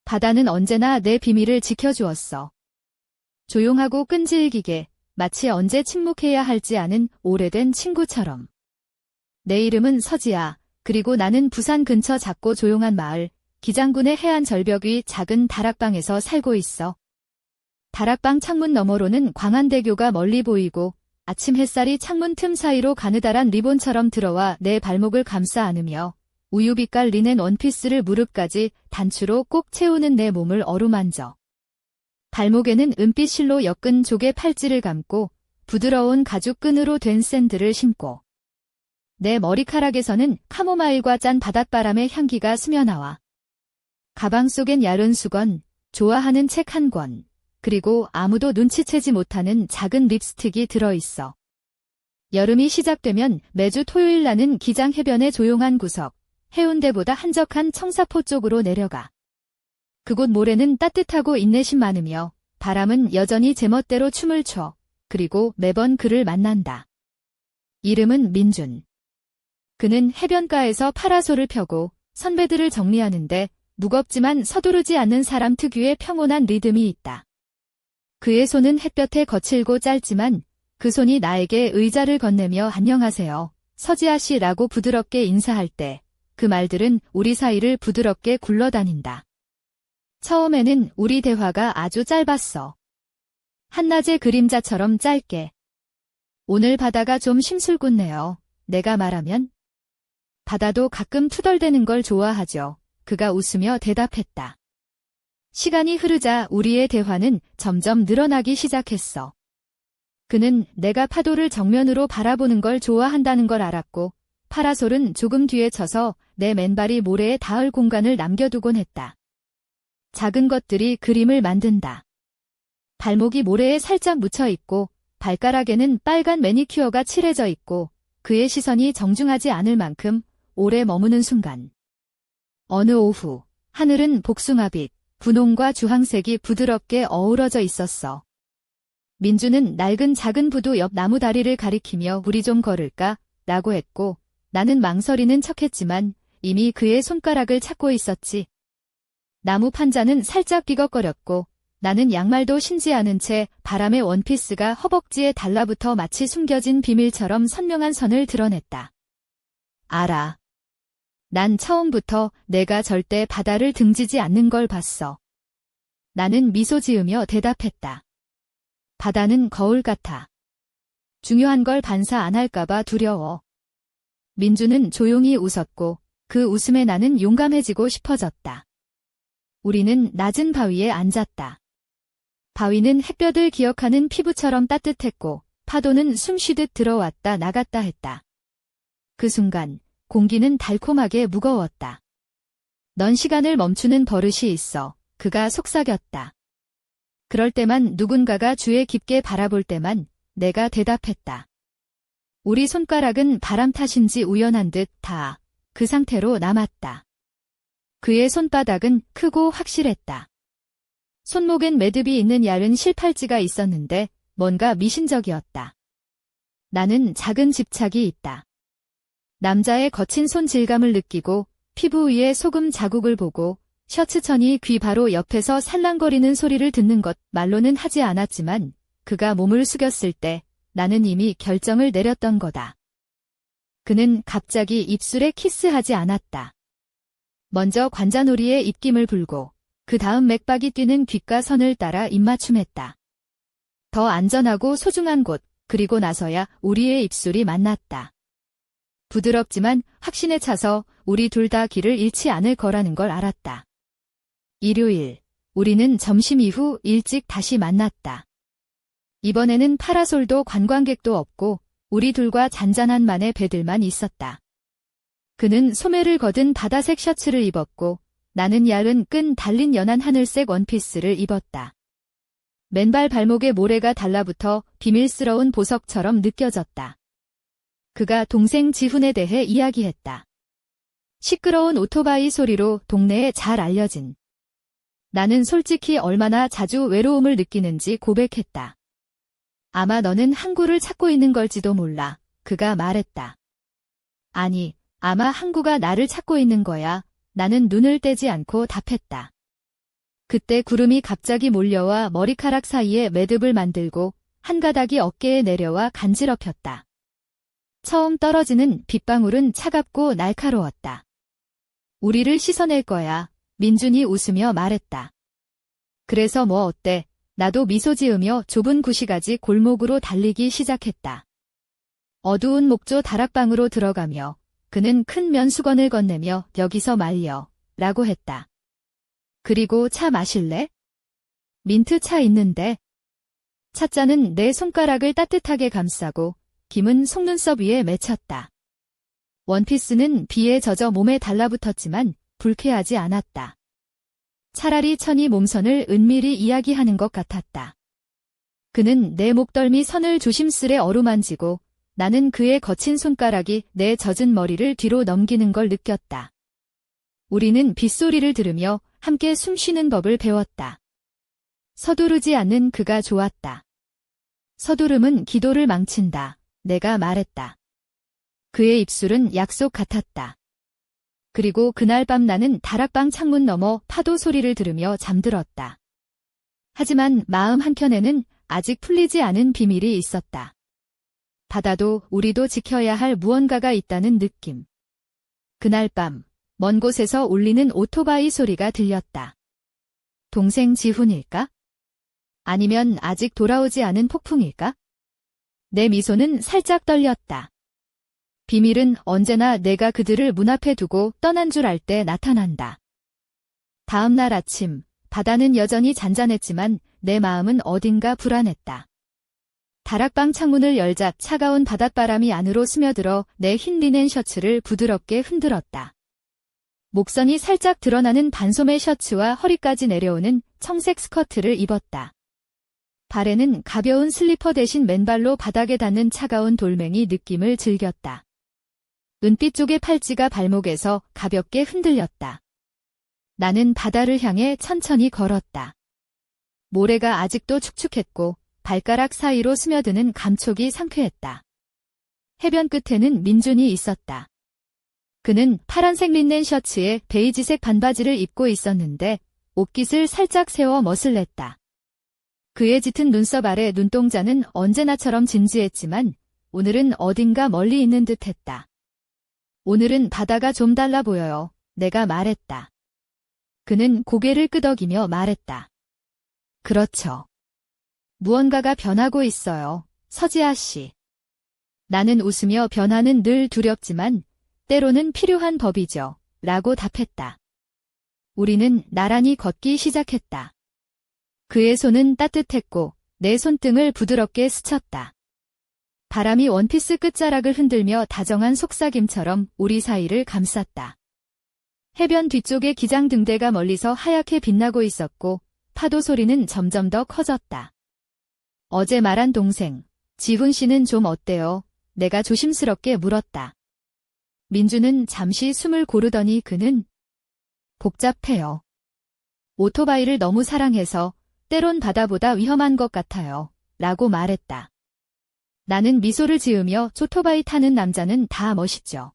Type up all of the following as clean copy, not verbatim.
바다는 언제나 내 비밀을 지켜주었어. 조용하고 끈질기게, 마치 언제 침묵해야 할지 아는 오래된 친구처럼. 내 이름은 서지아. 그리고 나는 부산 근처 작고 조용한 마을, 기장군의 해안 절벽 위 작은 다락방에서 살고 있어. 다락방 창문 너머로는 광안대교가 멀리 보이고 아침 햇살이 창문 틈 사이로 가느다란 리본처럼 들어와 내 발목을 감싸 안으며 우유빛깔 리넨 원피스를 무릎까지 단추로 꼭 채우는 내 몸을 어루만져. 발목에는 은빛 실로 엮은 조개 팔찌를 감고 부드러운 가죽 끈으로 된 샌들을 신고 내 머리카락에서는 카모마일과 짠 바닷바람의 향기가 스며나와. 가방 속엔 얇은 수건, 좋아하는 책 한 권, 그리고 아무도 눈치채지 못하는 작은 립스틱이 들어있어. 여름이 시작되면 매주 토요일 나는 기장 해변의 조용한 구석, 해운대보다 한적한 청사포 쪽으로 내려가. 그곳 모래는 따뜻하고 인내심 많으며 바람은 여전히 제멋대로 춤을 춰. 그리고 매번 그를 만난다. 이름은 민준. 그는 해변가에서 파라솔을 펴고 선배들을 정리하는데 무겁지만 서두르지 않는 사람 특유의 평온한 리듬이 있다. 그의 손은 햇볕에 거칠고 짧지만 그 손이 나에게 의자를 건네며 안녕하세요, 서지아 씨라고 부드럽게 인사할 때 그 말들은 우리 사이를 부드럽게 굴러다닌다. 처음에는 우리 대화가 아주 짧았어. 한낮의 그림자처럼 짧게. 오늘 바다가 좀 심술궂네요. 내가 말하면. 바다도 가끔 투덜대는 걸 좋아하죠. 그가 웃으며 대답했다. 시간이 흐르자 우리의 대화는 점점 늘어나기 시작했어. 그는 내가 파도를 정면으로 바라보는 걸 좋아한다는 걸 알았고 파라솔은 조금 뒤에 쳐서 내 맨발이 모래에 닿을 공간을 남겨두곤 했다. 작은 것들이 그림을 만든다. 발목이 모래에 살짝 묻혀 있고 발가락에는 빨간 매니큐어가 칠해져 있고 그의 시선이 정중하지 않을 만큼 오래 머무는 순간. 어느 오후, 하늘은 복숭아빛, 분홍과 주황색이 부드럽게 어우러져 있었어. 민주는 낡은 작은 부두 옆 나무 다리를 가리키며 우리 좀 걸을까? 라고 했고 나는 망설이는 척했지만 이미 그의 손가락을 찾고 있었지. 나무 판자는 살짝 삐걱거렸고 나는 양말도 신지 않은 채 바람의 원피스가 허벅지에 달라붙어 마치 숨겨진 비밀처럼 선명한 선을 드러냈다. 알아. 난 처음부터 내가 절대 바다를 등지지 않는 걸 봤어. 나는 미소 지으며 대답했다. 바다는 거울 같아. 중요한 걸 반사 안 할까봐 두려워. 민주는 조용히 웃었고 그 웃음에 나는 용감해지고 싶어졌다. 우리는 낮은 바위에 앉았다. 바위는 햇볕을 기억하는 피부처럼 따뜻했고 파도는 숨쉬듯 들어왔다 나갔다 했다. 그 순간 공기는 달콤하게 무거웠다. 넌 시간을 멈추는 버릇이 있어. 그가 속삭였다. 그럴 때만 누군가가 주에 깊게 바라볼 때만 내가 대답했다. 우리 손가락은 바람 탓인지 우연한 듯 다 그 상태로 남았다. 그의 손바닥은 크고 확실했다. 손목엔 매듭이 있는 얇은 실팔찌가 있었는데 뭔가 미신적이었다. 나는 작은 집착이 있다. 남자의 거친 손 질감을 느끼고 피부 위에 소금 자국을 보고 셔츠천이 귀 바로 옆에서 살랑거리는 소리를 듣는 것 말로는 하지 않았지만 그가 몸을 숙였을 때 나는 이미 결정을 내렸던 거다. 그는 갑자기 입술에 키스하지 않았다. 먼저 관자놀이에 입김을 불고 그 다음 맥박이 뛰는 귓가 선을 따라 입맞춤했다. 더 안전하고 소중한 곳, 그리고 나서야 우리의 입술이 만났다. 부드럽지만 확신에 차서 우리 둘 다 길을 잃지 않을 거라는 걸 알았다. 일요일, 우리는 점심 이후 일찍 다시 만났다. 이번에는 파라솔도 관광객도 없고 우리 둘과 잔잔한만의 배들만 있었다. 그는 소매를 거둔 바다색 셔츠를 입었고 나는 얇은 끈 달린 연한 하늘색 원피스를 입었다. 맨발 발목에 모래가 달라붙어 비밀스러운 보석처럼 느껴졌다. 그가 동생 지훈에 대해 이야기했다. 시끄러운 오토바이 소리로 동네에 잘 알려진. 나는 솔직히 얼마나 자주 외로움을 느끼는지 고백했다. 아마 너는 항구를 찾고 있는 걸지도 몰라. 그가 말했다. 아니, 아마 항구가 나를 찾고 있는 거야. 나는 눈을 떼지 않고 답했다. 그때 구름이 갑자기 몰려와 머리카락 사이에 매듭을 만들고 한 가닥이 어깨에 내려와 간지럽혔다. 처음 떨어지는 빗방울은 차갑고 날카로웠다. 우리를 씻어낼 거야. 민준이 웃으며 말했다. 그래서 뭐 어때? 나도 미소 지으며 좁은 구시가지 골목으로 달리기 시작했다. 어두운 목조 다락방으로 들어가며 그는 큰 면수건을 건네며 여기서 말려 라고 했다. 그리고 차 마실래? 민트 차 있는데. 찻잔은 내 손가락을 따뜻하게 감싸고 김은 속눈썹 위에 맺혔다. 원피스는 비에 젖어 몸에 달라붙었지만 불쾌하지 않았다. 차라리 천이 몸선을 은밀히 이야기하는 것 같았다. 그는 내 목덜미 선을 조심스레 어루만지고 나는 그의 거친 손가락이 내 젖은 머리를 뒤로 넘기는 걸 느꼈다. 우리는 빗소리를 들으며 함께 숨쉬는 법을 배웠다. 서두르지 않는 그가 좋았다. 서두름은 기도를 망친다. 내가 말했다. 그의 입술은 약속 같았다. 그리고 그날 밤 나는 다락방 창문 너머 파도 소리를 들으며 잠들었다. 하지만 마음 한켠에는 아직 풀리지 않은 비밀이 있었다. 바다도 우리도 지켜야 할 무언가가 있다는 느낌. 그날 밤 먼 곳에서 울리는 오토바이 소리가 들렸다. 동생 지훈일까? 아니면 아직 돌아오지 않은 폭풍일까? 내 미소는 살짝 떨렸다. 비밀은 언제나 내가 그들을 문 앞에 두고 떠난 줄 알 때 나타난다. 다음 날 아침, 바다는 여전히 잔잔했지만 내 마음은 어딘가 불안했다. 다락방 창문을 열자 차가운 바닷바람이 안으로 스며들어 내 흰 리넨 셔츠를 부드럽게 흔들었다. 목선이 살짝 드러나는 반소매 셔츠와 허리까지 내려오는 청색 스커트를 입었다. 발에는 가벼운 슬리퍼 대신 맨발로 바닥에 닿는 차가운 돌멩이 느낌을 즐겼다. 은빛 쪽의 팔찌가 발목에서 가볍게 흔들렸다. 나는 바다를 향해 천천히 걸었다. 모래가 아직도 축축했고 발가락 사이로 스며드는 감촉이 상쾌했다. 해변 끝에는 민준이 있었다. 그는 파란색 린넨 셔츠에 베이지색 반바지를 입고 있었는데 옷깃을 살짝 세워 멋을 냈다. 그의 짙은 눈썹 아래 눈동자는 언제나처럼 진지했지만 오늘은 어딘가 멀리 있는 듯했다. 오늘은 바다가 좀 달라 보여요. 내가 말했다. 그는 고개를 끄덕이며 말했다. 그렇죠. 무언가가 변하고 있어요. 서지아 씨. 나는 웃으며 변화는 늘 두렵지만 때로는 필요한 법이죠. 라고 답했다. 우리는 나란히 걷기 시작했다. 그의 손은 따뜻했고 내 손등을 부드럽게 스쳤다. 바람이 원피스 끝자락을 흔들며 다정한 속삭임처럼 우리 사이를 감쌌다. 해변 뒤쪽의 기장등대가 멀리서 하얗게 빛나고 있었고 파도 소리는 점점 더 커졌다. 어제 말한 동생, 지훈 씨는 좀 어때요? 내가 조심스럽게 물었다. 민주는 잠시 숨을 고르더니 그는 복잡해요. 오토바이를 너무 사랑해서 때론 바다보다 위험한 것 같아요. 라고 말했다. 나는 미소를 지으며 오토바이 타는 남자는 다 멋있죠.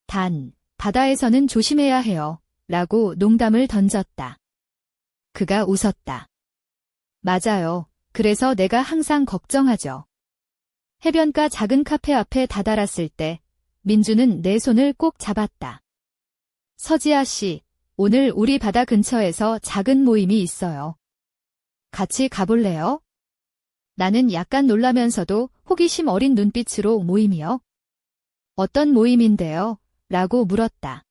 단, 바다에서는 조심해야 해요. 라고 농담을 던졌다. 그가 웃었다. 맞아요. 그래서 내가 항상 걱정하죠. 해변가 작은 카페 앞에 다다랐을 때 민주는 내 손을 꼭 잡았다. 서지아 씨, 오늘 우리 바다 근처에서 작은 모임이 있어요. 같이 가볼래요? 나는 약간 놀라면서도 호기심 어린 눈빛으로 모임이요? 어떤 모임인데요? 라고 물었다.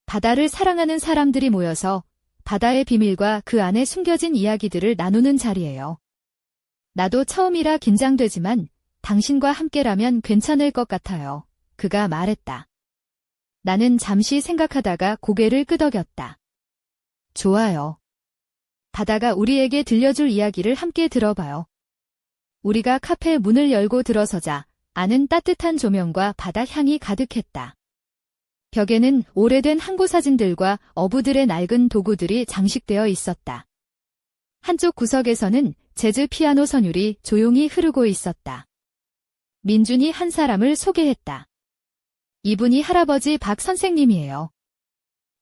바다를 사랑하는 사람들이 모여서 바다의 비밀과 그 안에 숨겨진 이야기들을 나누는 자리예요. 나도 처음이라 긴장되지만 당신과 함께라면 괜찮을 것 같아요. 그가 말했다. 나는 잠시 생각하다가 고개를 끄덕였다. 좋아요. 바다가 우리에게 들려줄 이야기를 함께 들어봐요. 우리가 카페 문을 열고 들어서자 안은 따뜻한 조명과 바다 향이 가득했다. 벽에는 오래된 항구 사진들과 어부들의 낡은 도구들이 장식되어 있었다. 한쪽 구석에서는 재즈 피아노 선율이 조용히 흐르고 있었다. 민준이 한 사람을 소개했다. 이분이 할아버지 박 선생님이에요.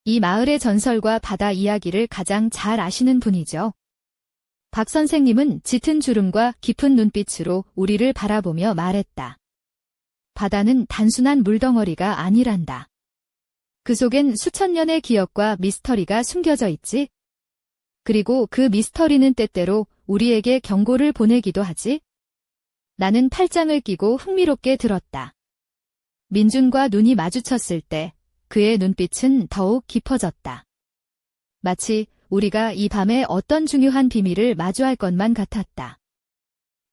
이 마을의 전설과 바다 이야기를 가장 잘 아시는 분이죠. 박 선생님은 짙은 주름과 깊은 눈빛으로 우리를 바라보며 말했다. 바다는 단순한 물덩어리가 아니란다. 그 속엔 수천 년의 기억과 미스터리가 숨겨져 있지. 그리고 그 미스터리는 때때로 우리에게 경고를 보내기도 하지. 나는 팔짱을 끼고 흥미롭게 들었다. 민준과 눈이 마주쳤을 때 그의 눈빛은 더욱 깊어졌다. 마치 우리가 이 밤에 어떤 중요한 비밀을 마주할 것만 같았다.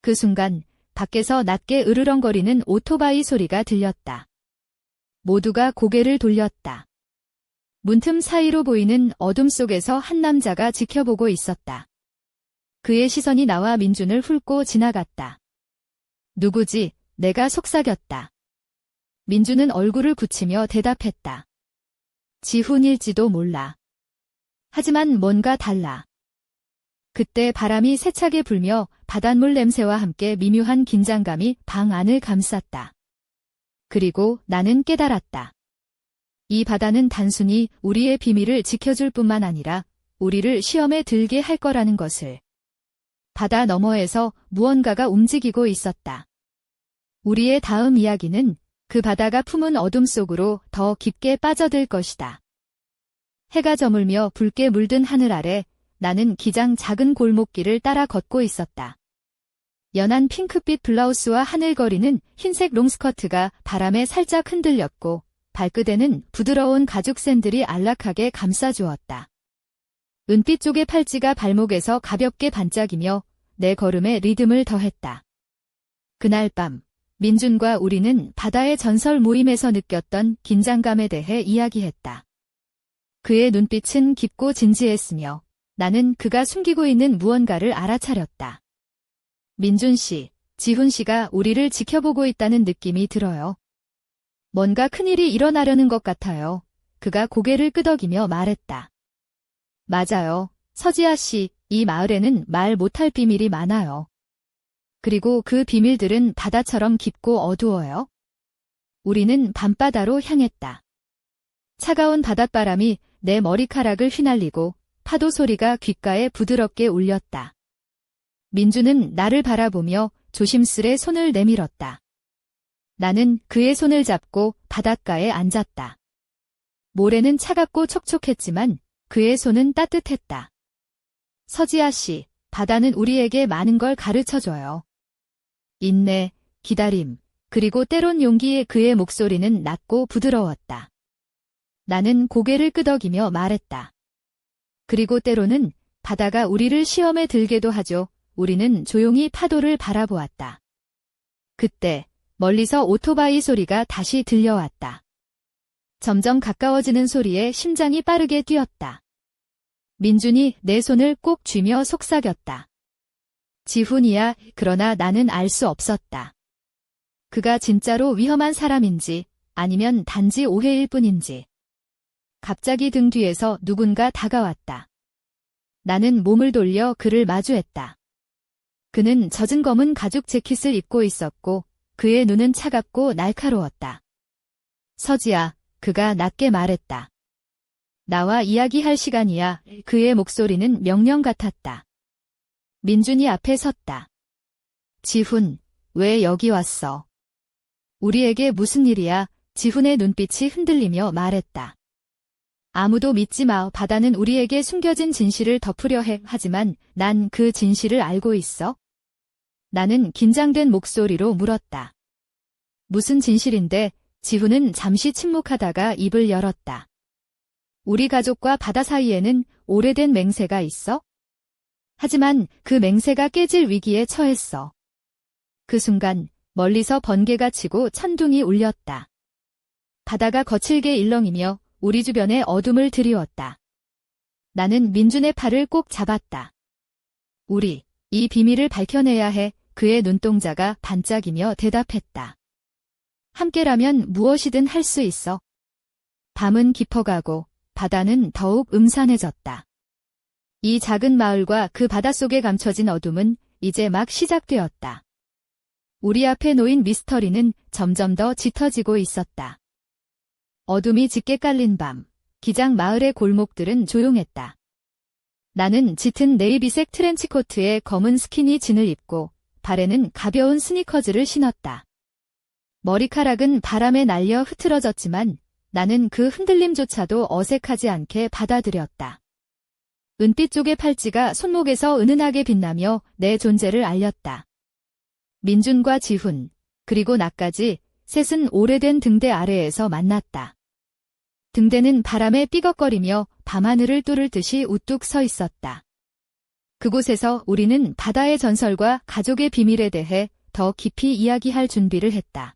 그 순간 밖에서 낮게 으르렁거리는 오토바이 소리가 들렸다. 모두가 고개를 돌렸다. 문틈 사이로 보이는 어둠 속에서 한 남자가 지켜보고 있었다. 그의 시선이 나와 민준을 훑고 지나갔다. 누구지? 내가 속삭였다. 민준은 얼굴을 굳히며 대답했다. 지훈일지도 몰라. 하지만 뭔가 달라. 그때 바람이 세차게 불며 바닷물 냄새와 함께 미묘한 긴장감이 방 안을 감쌌다. 그리고 나는 깨달았다. 이 바다는 단순히 우리의 비밀을 지켜줄 뿐만 아니라 우리를 시험에 들게 할 거라는 것을. 바다 너머에서 무언가가 움직이고 있었다. 우리의 다음 이야기는 그 바다가 품은 어둠 속으로 더 깊게 빠져들 것이다. 해가 저물며 붉게 물든 하늘 아래 나는 기장 작은 골목길을 따라 걷고 있었다. 연한 핑크빛 블라우스와 하늘거리는 흰색 롱스커트가 바람에 살짝 흔들렸고 발끝에는 부드러운 가죽 샌들이 안락하게 감싸주었다. 은빛 쪽의 팔찌가 발목에서 가볍게 반짝이며 내 걸음에 리듬을 더했다. 그날 밤 민준과 우리는 바다의 전설 모임에서 느꼈던 긴장감에 대해 이야기했다. 그의 눈빛은 깊고 진지했으며 나는 그가 숨기고 있는 무언가를 알아차렸다. 민준 씨, 지훈 씨가 우리를 지켜보고 있다는 느낌이 들어요. 뭔가 큰일이 일어나려는 것 같아요. 그가 고개를 끄덕이며 말했다. 맞아요. 서지아 씨, 이 마을에는 말 못할 비밀이 많아요. 그리고 그 비밀들은 바다처럼 깊고 어두워요. 우리는 밤바다로 향했다. 차가운 바닷바람이 내 머리카락을 휘날리고 파도 소리가 귓가에 부드럽게 울렸다. 민주는 나를 바라보며 조심스레 손을 내밀었다. 나는 그의 손을 잡고 바닷가에 앉았다. 모래는 차갑고 촉촉했지만 그의 손은 따뜻했다. 서지아 씨, 바다는 우리에게 많은 걸 가르쳐줘요. 인내, 기다림, 그리고 때론 용기의 그의 목소리는 낮고 부드러웠다. 나는 고개를 끄덕이며 말했다. 그리고 때로는 바다가 우리를 시험에 들게도 하죠. 우리는 조용히 파도를 바라보았다. 그때 멀리서 오토바이 소리가 다시 들려왔다. 점점 가까워지는 소리에 심장이 빠르게 뛰었다. 민준이 내 손을 꼭 쥐며 속삭였다. 지훈이야. 그러나 나는 알 수 없었다. 그가 진짜로 위험한 사람인지 아니면 단지 오해일 뿐인지. 갑자기 등 뒤에서 누군가 다가왔다. 나는 몸을 돌려 그를 마주했다. 그는 젖은 검은 가죽 재킷을 입고 있었고 그의 눈은 차갑고 날카로웠다. 서지아, 그가 낮게 말했다. 나와 이야기할 시간이야. 그의 목소리는 명령 같았다. 민준이 앞에 섰다. 지훈, 왜 여기 왔어? 우리에게 무슨 일이야? 지훈의 눈빛이 흔들리며 말했다. 아무도 믿지 마. 바다는 우리에게 숨겨진 진실을 덮으려 해. 하지만 난 그 진실을 알고 있어. 나는 긴장된 목소리로 물었다. 무슨 진실인데? 지훈은 잠시 침묵하다가 입을 열었다. 우리 가족과 바다 사이에는 오래된 맹세가 있어? 하지만 그 맹세가 깨질 위기에 처했어. 그 순간 멀리서 번개가 치고 천둥이 울렸다. 바다가 거칠게 일렁이며 우리 주변에 어둠을 드리웠다. 나는 민준의 팔을 꼭 잡았다. 우리, 이 비밀을 밝혀내야 해. 그의 눈동자가 반짝이며 대답했다. 함께라면 무엇이든 할 수 있어. 밤은 깊어가고 바다는 더욱 음산해졌다. 이 작은 마을과 그 바닷속에 감춰진 어둠은 이제 막 시작되었다. 우리 앞에 놓인 미스터리는 점점 더 짙어지고 있었다. 어둠이 짙게 깔린 밤, 기장 마을의 골목들은 조용했다. 나는 짙은 네이비색 트렌치코트에 검은 스키니 진을 입고 발에는 가벼운 스니커즈를 신었다. 머리카락은 바람에 날려 흐트러졌지만 나는 그 흔들림조차도 어색하지 않게 받아들였다. 은빛 쪽의 팔찌가 손목에서 은은하게 빛나며 내 존재를 알렸다. 민준과 지훈, 그리고 나까지 셋은 오래된 등대 아래에서 만났다. 등대는 바람에 삐걱거리며 밤하늘을 뚫을 듯이 우뚝 서 있었다. 그곳에서 우리는 바다의 전설과 가족의 비밀에 대해 더 깊이 이야기할 준비를 했다.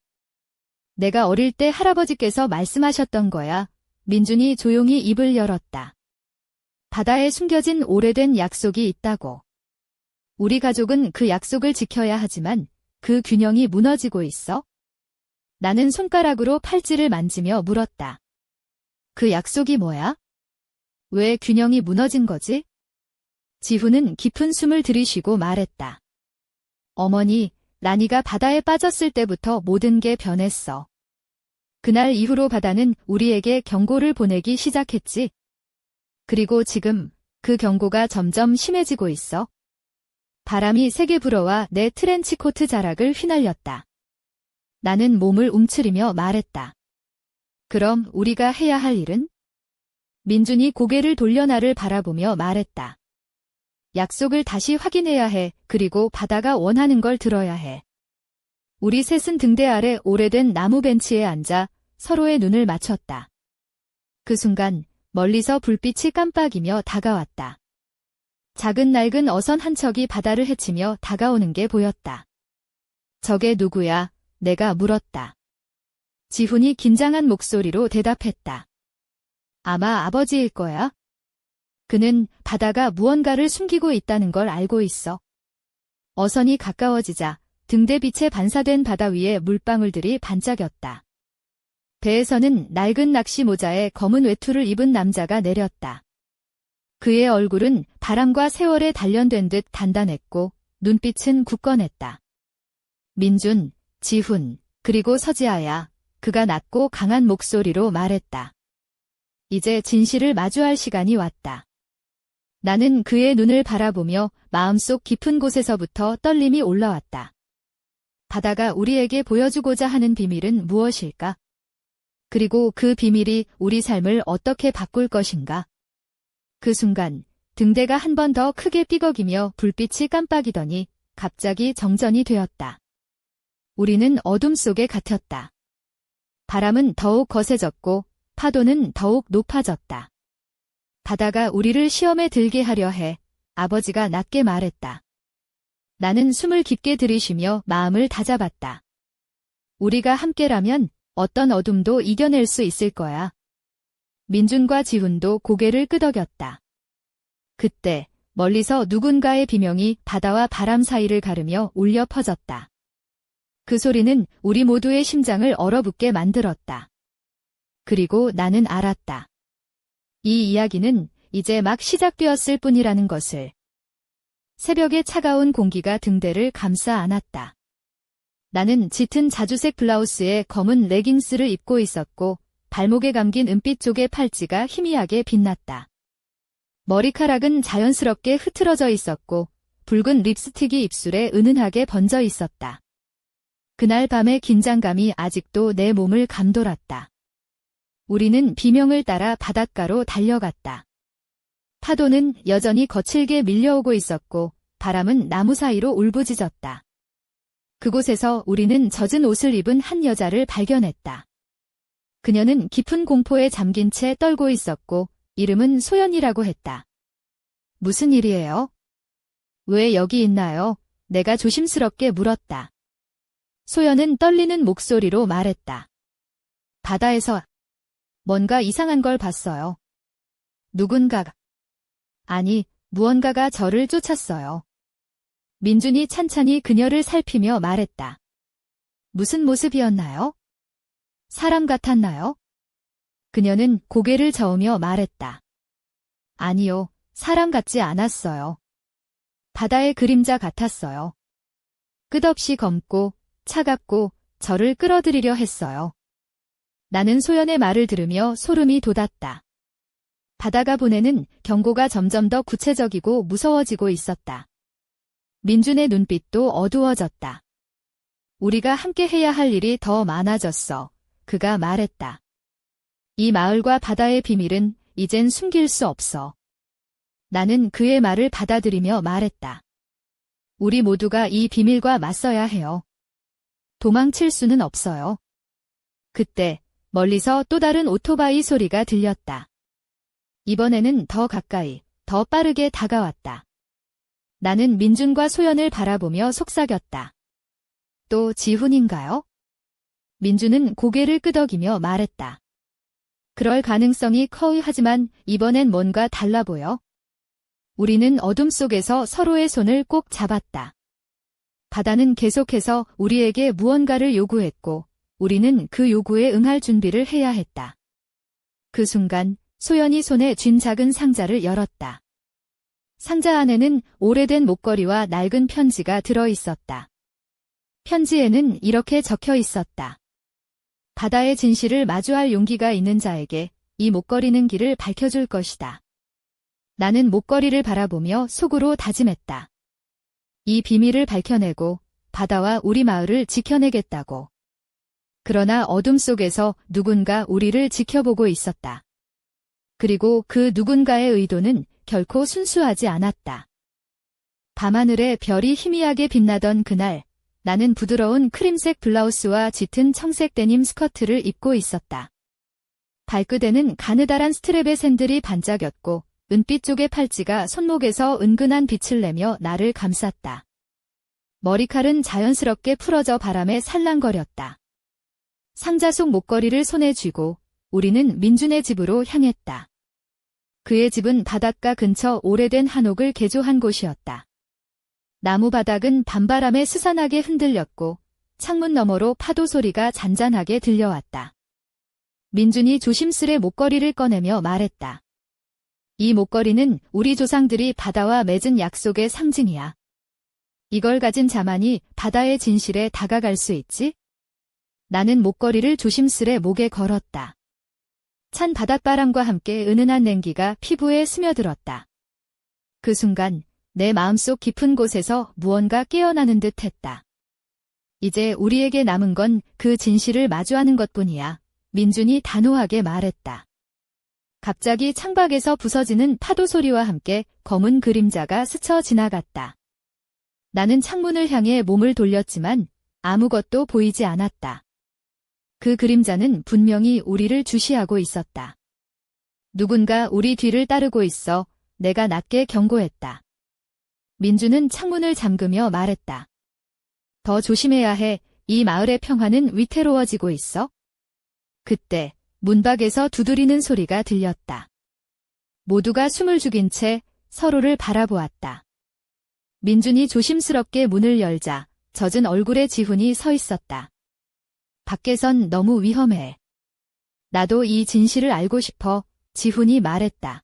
내가 어릴 때 할아버지께서 말씀하셨던 거야. 민준이 조용히 입을 열었다. 바다에 숨겨진 오래된 약속이 있다고. 우리 가족은 그 약속을 지켜야 하지만 그 균형이 무너지고 있어? 나는 손가락으로 팔찌를 만지며 물었다. 그 약속이 뭐야? 왜 균형이 무너진 거지? 지훈은 깊은 숨을 들이쉬고 말했다. 어머니, 라니가 바다에 빠졌을 때부터 모든 게 변했어. 그날 이후로 바다는 우리에게 경고를 보내기 시작했지. 그리고 지금 그 경고가 점점 심해지고 있어. 바람이 세게 불어와 내 트렌치코트 자락을 휘날렸다. 나는 몸을 움츠리며 말했다. 그럼 우리가 해야 할 일은? 민준이 고개를 돌려 나를 바라보며 말했다. 약속을 다시 확인해야 해. 그리고 바다가 원하는 걸 들어야 해. 우리 셋은 등대 아래 오래된 나무 벤치에 앉아 서로의 눈을 맞췄다. 그 순간 멀리서 불빛이 깜빡이며 다가왔다. 작은 낡은 어선 한 척이 바다를 헤치며 다가오는 게 보였다. 저게 누구야? 내가 물었다. 지훈이 긴장한 목소리로 대답했다. 아마 아버지일 거야. 그는 바다가 무언가를 숨기고 있다는 걸 알고 있어. 어선이 가까워지자 등대빛에 반사된 바다 위에 물방울들이 반짝였다. 배에서는 낡은 낚시 모자에 검은 외투를 입은 남자가 내렸다. 그의 얼굴은 바람과 세월에 단련된 듯 단단했고 눈빛은 굳건했다. 민준, 지훈, 그리고 서지아야. 그가 낮고 강한 목소리로 말했다. 이제 진실을 마주할 시간이 왔다. 나는 그의 눈을 바라보며 마음속 깊은 곳에서부터 떨림이 올라왔다. 바다가 우리에게 보여주고자 하는 비밀은 무엇일까? 그리고 그 비밀이 우리 삶을 어떻게 바꿀 것인가? 그 순간 등대가 한 번 더 크게 삐걱이며 불빛이 깜빡이더니 갑자기 정전이 되었다. 우리는 어둠 속에 갇혔다. 바람은 더욱 거세졌고 파도는 더욱 높아졌다. 바다가 우리를 시험에 들게 하려 해. 아버지가 낮게 말했다. 나는 숨을 깊게 들이쉬며 마음을 다잡았다. 우리가 함께라면 어떤 어둠도 이겨낼 수 있을 거야. 민준과 지훈도 고개를 끄덕였다. 그때 멀리서 누군가의 비명이 바다와 바람 사이를 가르며 울려 퍼졌다. 그 소리는 우리 모두의 심장을 얼어붙게 만들었다. 그리고 나는 알았다. 이 이야기는 이제 막 시작되었을 뿐이라는 것을. 새벽의 차가운 공기가 등대를 감싸 안았다. 나는 짙은 자주색 블라우스에 검은 레깅스를 입고 있었고 발목에 감긴 은빛 쪽의 팔찌가 희미하게 빛났다. 머리카락은 자연스럽게 흐트러져 있었고 붉은 립스틱이 입술에 은은하게 번져 있었다. 그날 밤의 긴장감이 아직도 내 몸을 감돌았다. 우리는 비명을 따라 바닷가로 달려갔다. 파도는 여전히 거칠게 밀려오고 있었고 바람은 나무 사이로 울부짖었다. 그곳에서 우리는 젖은 옷을 입은 한 여자를 발견했다. 그녀는 깊은 공포에 잠긴 채 떨고 있었고 이름은 소연이라고 했다. 무슨 일이에요? 왜 여기 있나요? 내가 조심스럽게 물었다. 소연은 떨리는 목소리로 말했다. 바다에서 뭔가 이상한 걸 봤어요. 누군가가, 아니, 무언가가 저를 쫓았어요. 민준이 찬찬히 그녀를 살피며 말했다. 무슨 모습이었나요? 사람 같았나요? 그녀는 고개를 저으며 말했다. 아니요, 사람 같지 않았어요. 바다의 그림자 같았어요. 끝없이 검고 차갑고 저를 끌어들이려 했어요. 나는 소연의 말을 들으며 소름이 돋았다. 바다가 보내는 경고가 점점 더 구체적이고 무서워지고 있었다. 민준의 눈빛도 어두워졌다. 우리가 함께 해야 할 일이 더 많아졌어. 그가 말했다. 이 마을과 바다의 비밀은 이젠 숨길 수 없어. 나는 그의 말을 받아들이며 말했다. 우리 모두가 이 비밀과 맞서야 해요. 도망칠 수는 없어요. 그때 멀리서 또 다른 오토바이 소리가 들렸다. 이번에는 더 가까이, 더 빠르게 다가왔다. 나는 민준과 소연을 바라보며 속삭였다. 또 지훈인가요? 민준은 고개를 끄덕이며 말했다. 그럴 가능성이 커. 하지만 이번엔 뭔가 달라 보여. 우리는 어둠 속에서 서로의 손을 꼭 잡았다. 바다는 계속해서 우리에게 무언가를 요구했고 우리는 그 요구에 응할 준비를 해야 했다. 그 순간 소연이 손에 쥔 작은 상자를 열었다. 상자 안에는 오래된 목걸이와 낡은 편지가 들어 있었다. 편지에는 이렇게 적혀 있었다. 바다의 진실을 마주할 용기가 있는 자에게 이 목걸이는 길을 밝혀줄 것이다. 나는 목걸이를 바라보며 속으로 다짐했다. 이 비밀을 밝혀내고 바다와 우리 마을을 지켜내겠다고. 그러나 어둠 속에서 누군가 우리를 지켜보고 있었다. 그리고 그 누군가의 의도는 결코 순수하지 않았다. 밤하늘에 별이 희미하게 빛나던 그날, 나는 부드러운 크림색 블라우스와 짙은 청색 데님 스커트를 입고 있었다. 발끝에는 가느다란 스트랩의 샌들이 반짝였고 은빛 쪽의 팔찌가 손목에서 은근한 빛을 내며 나를 감쌌다. 머리칼은 자연스럽게 풀어져 바람에 살랑거렸다. 상자 속 목걸이를 손에 쥐고 우리는 민준의 집으로 향했다. 그의 집은 바닷가 근처 오래된 한옥을 개조한 곳이었다. 나무 바닥은 밤바람에 스산하게 흔들렸고 창문 너머로 파도 소리가 잔잔하게 들려왔다. 민준이 조심스레 목걸이를 꺼내며 말했다. 이 목걸이는 우리 조상들이 바다와 맺은 약속의 상징이야. 이걸 가진 자만이 바다의 진실에 다가갈 수 있지? 나는 목걸이를 조심스레 목에 걸었다. 찬 바닷바람과 함께 은은한 냉기가 피부에 스며들었다. 그 순간 내 마음속 깊은 곳에서 무언가 깨어나는 듯 했다. 이제 우리에게 남은 건 그 진실을 마주하는 것뿐이야. 민준이 단호하게 말했다. 갑자기 창밖에서 부서지는 파도 소리와 함께 검은 그림자가 스쳐 지나갔다. 나는 창문을 향해 몸을 돌렸지만 아무것도 보이지 않았다. 그 그림자는 분명히 우리를 주시하고 있었다. 누군가 우리 뒤를 따르고 있어. 내가 낮게 경고했다. 민준은 창문을 잠그며 말했다. 더 조심해야 해. 이 마을의 평화는 위태로워지고 있어. 그때 문 밖에서 두드리는 소리가 들렸다. 모두가 숨을 죽인 채 서로를 바라보았다. 민준이 조심스럽게 문을 열자 젖은 얼굴에 지훈이 서 있었다. 밖에선 너무 위험해. 나도 이 진실을 알고 싶어. 지훈이 말했다.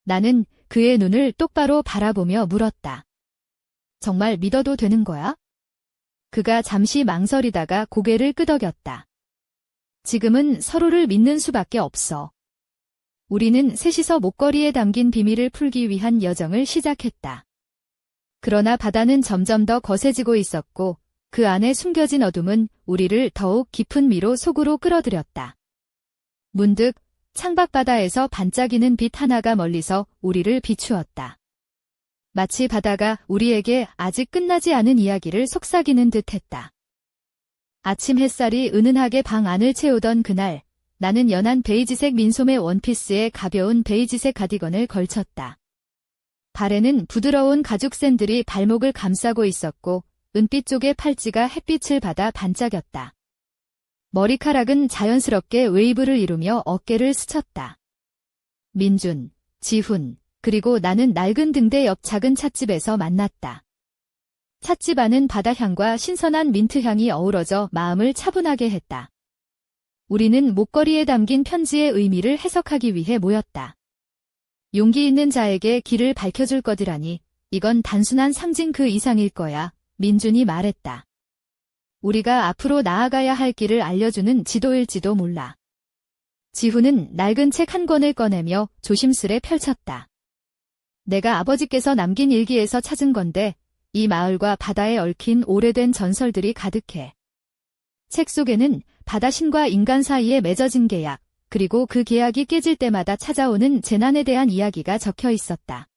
나는 그의 눈을 똑바로 바라보며 물었다. 정말 믿어도 되는 거야? 그가 잠시 망설이다가 고개를 끄덕였다. 지금은 서로를 믿는 수밖에 없어. 우리는 셋이서 목걸이에 담긴 비밀을 풀기 위한 여정을 시작했다. 그러나 바다는 점점 더 거세지고 있었고 그 안에 숨겨진 어둠은 우리를 더욱 깊은 미로 속으로 끌어들였다. 문득 창밖 바다에서 반짝이는 빛 하나가 멀리서 우리를 비추었다. 마치 바다가 우리에게 아직 끝나지 않은 이야기를 속삭이는 듯했다. 아침 햇살이 은은하게 방 안을 채우던 그날, 나는 연한 베이지색 민소매 원피스에 가벼운 베이지색 가디건을 걸쳤다. 발에는 부드러운 가죽 샌들이 발목을 감싸고 있었고 은빛 쪽의 팔찌가 햇빛을 받아 반짝였다. 머리카락은 자연스럽게 웨이브를 이루며 어깨를 스쳤다. 민준, 지훈, 그리고 나는 낡은 등대 옆 작은 찻집에서 만났다. 찻집 안은 바다향과 신선한 민트향이 어우러져 마음을 차분하게 했다. 우리는 목걸이에 담긴 편지의 의미를 해석하기 위해 모였다. 용기 있는 자에게 길을 밝혀줄 거지라니 이건 단순한 상징 그 이상일 거야. 민준이 말했다. 우리가 앞으로 나아가야 할 길을 알려주는 지도일지도 몰라. 지훈은 낡은 책 한 권을 꺼내며 조심스레 펼쳤다. 내가 아버지께서 남긴 일기에서 찾은 건데 이 마을과 바다에 얽힌 오래된 전설들이 가득해. 책 속에는 바다신과 인간 사이에 맺어진 계약, 그리고 그 계약이 깨질 때마다 찾아오는 재난에 대한 이야기가 적혀 있었다.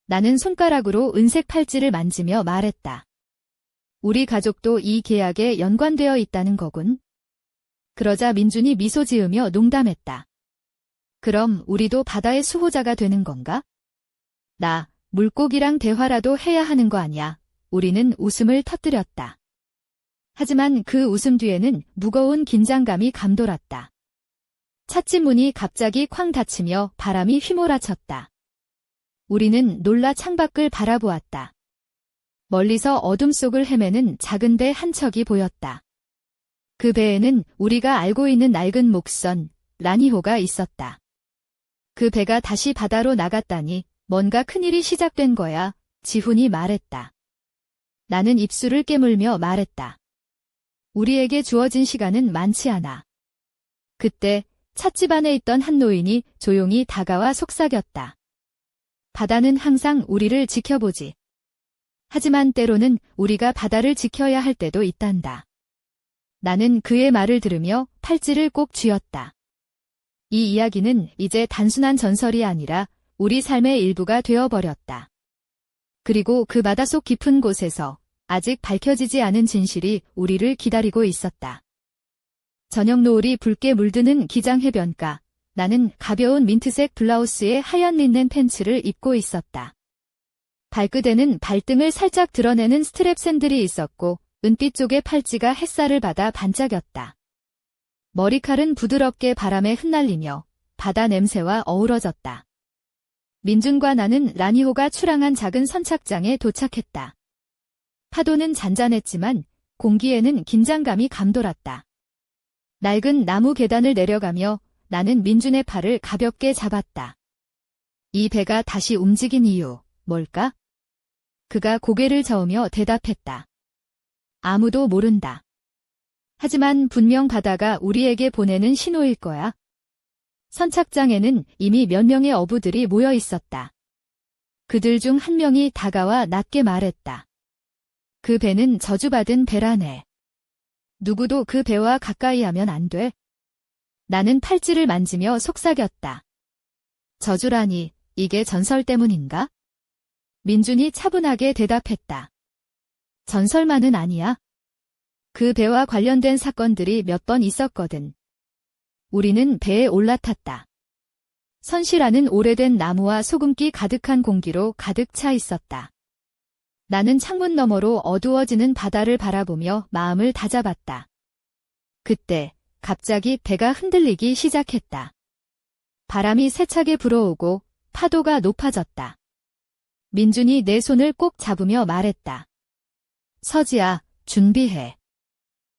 나는 손가락으로 은색 팔찌를 만지며 말했다. 우리 가족도 이 계약에 연관되어 있다는 거군. 그러자 민준이 미소 지으며 농담했다. 그럼 우리도 바다의 수호자가 되는 건가? 나, 물고기랑 대화라도 해야 하는 거 아냐. 우리는 웃음을 터뜨렸다. 하지만 그 웃음 뒤에는 무거운 긴장감이 감돌았다. 찻집 문이 갑자기 쾅 닫히며 바람이 휘몰아쳤다. 우리는 놀라 창밖을 바라보았다. 멀리서 어둠 속을 헤매는 작은 배 한 척이 보였다. 그 배에는 우리가 알고 있는 낡은 목선, 라니호가 있었다. 그 배가 다시 바다로 나갔다니 뭔가 큰일이 시작된 거야, 지훈이 말했다. 나는 입술을 깨물며 말했다. 우리에게 주어진 시간은 많지 않아. 그때 찻집 안에 있던 한 노인이 조용히 다가와 속삭였다. 바다는 항상 우리를 지켜보지. 하지만 때로는 우리가 바다를 지켜야 할 때도 있단다. 나는 그의 말을 들으며 팔찌를 꼭 쥐었다. 이 이야기는 이제 단순한 전설이 아니라 우리 삶의 일부가 되어버렸다. 그리고 그 바닷속 깊은 곳에서 아직 밝혀지지 않은 진실이 우리를 기다리고 있었다. 저녁 노을이 붉게 물드는 기장해변가. 나는 가벼운 민트색 블라우스에 하얀 린넨 팬츠를 입고 있었다. 발끝에는 발등을 살짝 드러내는 스트랩 샌들이 있었고 은빛 쪽의 팔찌가 햇살을 받아 반짝였다. 머리칼은 부드럽게 바람에 흩날리며 바다 냄새와 어우러졌다. 민준과 나는 라니호가 출항한 작은 선착장에 도착했다. 파도는 잔잔했지만 공기에는 긴장감이 감돌았다. 낡은 나무 계단을 내려가며 나는 민준의 팔을 가볍게 잡았다. 이 배가 다시 움직인 이유, 뭘까? 그가 고개를 저으며 대답했다. 아무도 모른다. 하지만 분명 바다가 우리에게 보내는 신호일 거야. 선착장에는 이미 몇 명의 어부들이 모여 있었다. 그들 중 한 명이 다가와 낮게 말했다. 그 배는 저주받은 배라네. 누구도 그 배와 가까이 하면 안 돼. 나는 팔찌를 만지며 속삭였다. 저주라니, 이게 전설 때문인가? 민준이 차분하게 대답했다. 전설만은 아니야. 그 배와 관련된 사건들이 몇 번 있었거든. 우리는 배에 올라탔다. 선실안은 오래된 나무와 소금기 가득한 공기로 가득 차 있었다. 나는 창문 너머로 어두워지는 바다를 바라보며 마음을 다잡았다. 그때 갑자기 배가 흔들리기 시작했다. 바람이 세차게 불어오고 파도가 높아졌다. 민준이 내 손을 꼭 잡으며 말했다. 서지야, 준비해.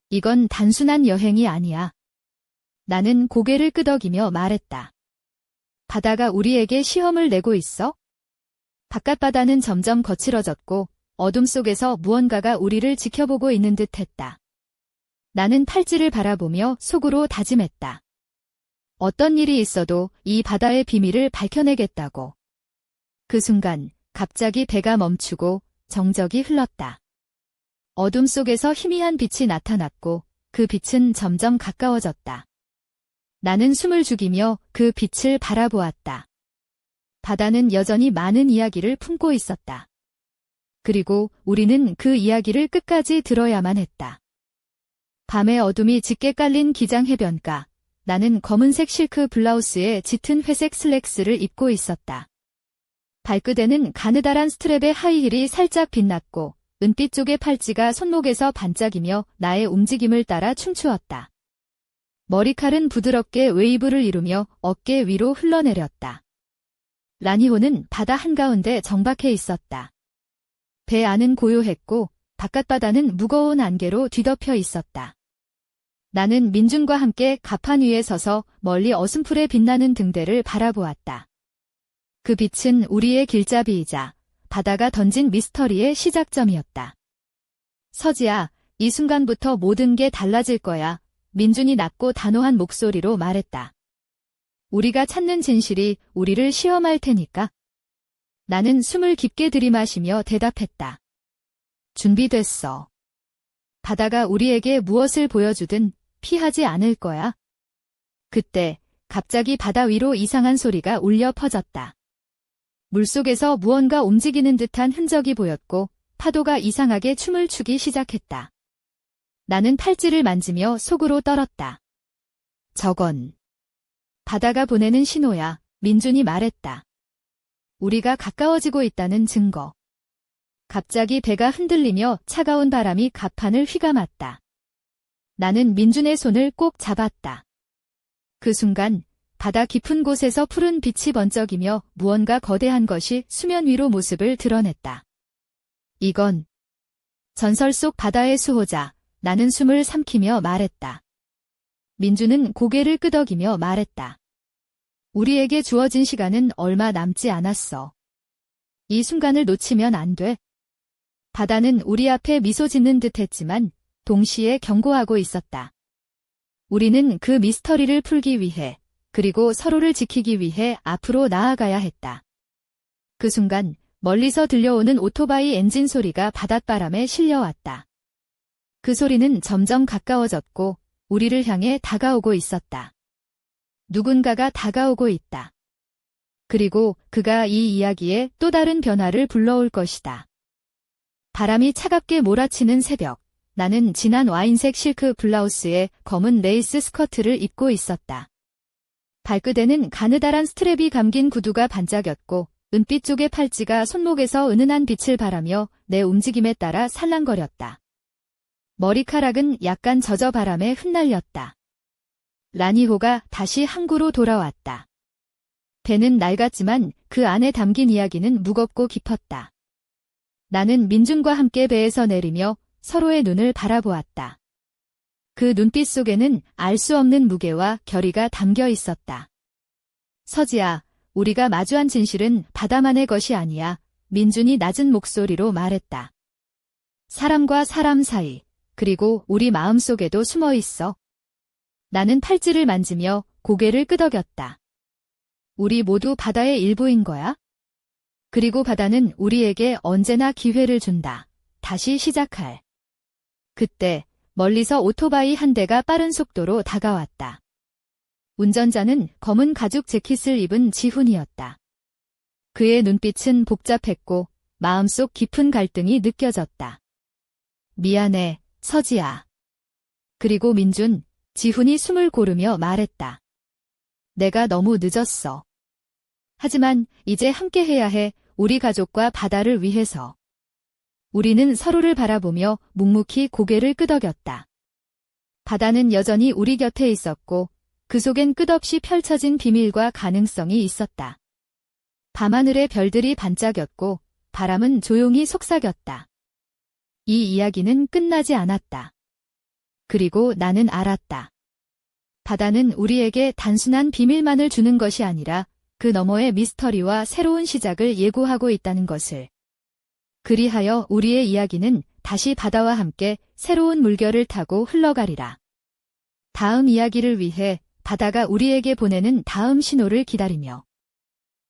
이건 단순한 여행이 아니야. 나는 고개를 끄덕이며 말했다. 바다가 우리에게 시험을 내고 있어? 바깥바다는 점점 거칠어졌고 어둠 속에서 무언가가 우리를 지켜보고 있는 듯 했다. 나는 팔찌를 바라보며 속으로 다짐했다. 어떤 일이 있어도 이 바다의 비밀을 밝혀내겠다고. 그 순간 갑자기 배가 멈추고 정적이 흘렀다. 어둠 속에서 희미한 빛이 나타났고 그 빛은 점점 가까워졌다. 나는 숨을 죽이며 그 빛을 바라보았다. 바다는 여전히 많은 이야기를 품고 있었다. 그리고 우리는 그 이야기를 끝까지 들어야만 했다. 밤의 어둠이 짙게 깔린 기장해변가. 나는 검은색 실크 블라우스에 짙은 회색 슬랙스를 입고 있었다. 발끝에는 가느다란 스트랩의 하이힐이 살짝 빛났고 은빛 쪽의 팔찌가 손목에서 반짝이며 나의 움직임을 따라 춤추었다. 머리칼은 부드럽게 웨이브를 이루며 어깨 위로 흘러내렸다. 라니호는 바다 한가운데 정박해 있었다. 배 안은 고요했고 바깥바다는 무거운 안개로 뒤덮여 있었다. 나는 민준과 함께 갑판 위에 서서 멀리 어슴풀에 빛나는 등대를 바라보았다. 그 빛은 우리의 길잡이이자 바다가 던진 미스터리의 시작점이었다. 서지야, 이 순간부터 모든 게 달라질 거야. 민준이 낮고 단호한 목소리로 말했다. 우리가 찾는 진실이 우리를 시험할 테니까. 나는 숨을 깊게 들이마시며 대답했다. 준비됐어. 바다가 우리에게 무엇을 보여주든 피하지 않을 거야. 그때 갑자기 바다 위로 이상한 소리가 울려 퍼졌다. 물속에서 무언가 움직이는 듯한 흔적이 보였고 파도가 이상하게 춤을 추기 시작했다. 나는 팔찌를 만지며 속으로 떨었다. 저건 바다가 보내는 신호야, 민준이 말했다. 우리가 가까워지고 있다는 증거. 갑자기 배가 흔들리며 차가운 바람이 갑판을 휘감았다. 나는 민준의 손을 꼭 잡았다. 그 순간 바다 깊은 곳에서 푸른 빛이 번쩍이며 무언가 거대한 것이 수면 위로 모습을 드러냈다. 이건 전설 속 바다의 수호자. 나는 숨을 삼키며 말했다. 민준은 고개를 끄덕이며 말했다. 우리에게 주어진 시간은 얼마 남지 않았어. 이 순간을 놓치면 안 돼. 바다는 우리 앞에 미소 짓는 듯 했지만 동시에 경고하고 있었다. 우리는 그 미스터리를 풀기 위해 그리고 서로를 지키기 위해 앞으로 나아가야 했다. 그 순간 멀리서 들려오는 오토바이 엔진 소리가 바닷바람에 실려왔다. 그 소리는 점점 가까워졌고 우리를 향해 다가오고 있었다. 누군가가 다가오고 있다. 그리고 그가 이 이야기에 또 다른 변화를 불러올 것이다. 바람이 차갑게 몰아치는 새벽, 나는 진한 와인색 실크 블라우스에 검은 레이스 스커트를 입고 있었다. 발끝에는 가느다란 스트랩이 감긴 구두가 반짝였고 은빛 쪽의 팔찌가 손목에서 은은한 빛을 발하며 내 움직임에 따라 살랑거렸다. 머리카락은 약간 젖어 바람에 흩날렸다. 라니호가 다시 항구로 돌아왔다. 배는 낡았지만 그 안에 담긴 이야기는 무겁고 깊었다. 나는 민준과 함께 배에서 내리며 서로의 눈을 바라보았다. 그 눈빛 속에는 알 수 없는 무게와 결의가 담겨 있었다. 서지아, 우리가 마주한 진실은 바다만의 것이 아니야. 민준이 낮은 목소리로 말했다. 사람과 사람 사이, 그리고 우리 마음속에도 숨어 있어. 나는 팔찌를 만지며 고개를 끄덕였다. 우리 모두 바다의 일부인 거야? 그리고 바다는 우리에게 언제나 기회를 준다. 다시 시작할. 그때 멀리서 오토바이 한 대가 빠른 속도로 다가왔다. 운전자는 검은 가죽 재킷을 입은 지훈이었다. 그의 눈빛은 복잡했고 마음속 깊은 갈등이 느껴졌다. 미안해, 서지아. 그리고 민준, 지훈이 숨을 고르며 말했다. 내가 너무 늦었어. 하지만 이제 함께 해야 해, 우리 가족과 바다를 위해서. 우리는 서로를 바라보며 묵묵히 고개를 끄덕였다. 바다는 여전히 우리 곁에 있었고 그 속엔 끝없이 펼쳐진 비밀과 가능성이 있었다. 밤하늘의 별들이 반짝였고 바람은 조용히 속삭였다. 이 이야기는 끝나지 않았다. 그리고 나는 알았다. 바다는 우리에게 단순한 비밀만을 주는 것이 아니라 그 너머의 미스터리와 새로운 시작을 예고하고 있다는 것을. 그리하여 우리의 이야기는 다시 바다와 함께 새로운 물결을 타고 흘러가리라. 다음 이야기를 위해 바다가 우리에게 보내는 다음 신호를 기다리며